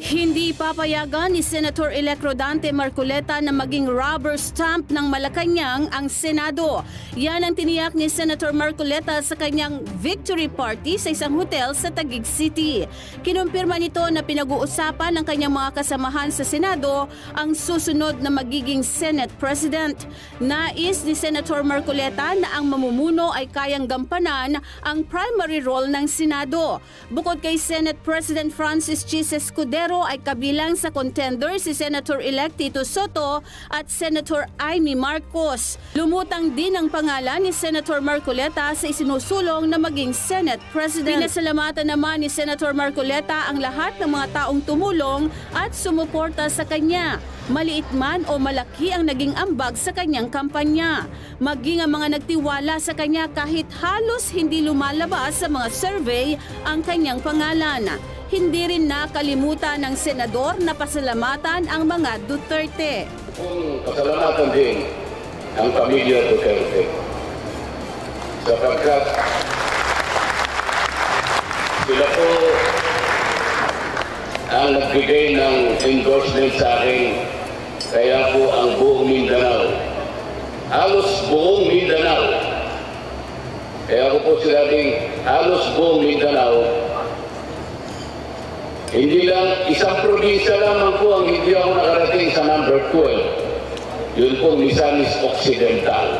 Hindi papayagan ni Senator-elect Rodante Marcoleta na maging rubber stamp ng Malacanang ang Senado. Yan ang tiniyak ni Senator Marcoleta sa kanyang victory party sa isang hotel sa Taguig City. Kinumpirma nito na pinag-uusapan ng kanyang mga kasamahan sa Senado ang susunod na magiging Senate President. Nais ni Senator Marcoleta na ang mamumuno ay kayang gampanan ang primary role ng Senado. Bukod kay Senate President Francis Chis Escudero ay kabilang sa contender si Senator-elect Tito Soto at Senator Amy Marcos. Lumutang din ang pangalan ni Senator Marcoleta sa isinusulong na maging Senate President. Pinasalamatan naman ni Senator Marcoleta ang lahat ng mga taong tumulong at sumuporta sa kanya. Maliit man o malaki ang naging ambag sa kanyang kampanya. Maging ang mga nagtiwala sa kanya kahit halos hindi lumalabas sa mga survey ang kanyang pangalan. Hindi rin nakalimutan ng senador na pasalamatan ang mga Duterte. Pasalamatan din ang pamilya Duterte sapagkat sila po ang nagbigay ng endorsement sa akin, kaya po ang buong Mindanao, halos buong Mindanao, kaya ko po sinabing halos buong Mindanao, hindi lang, isang probinsya lamang po ang hindi ako nakarating sa number 12. Yun po, Misamis Occidental.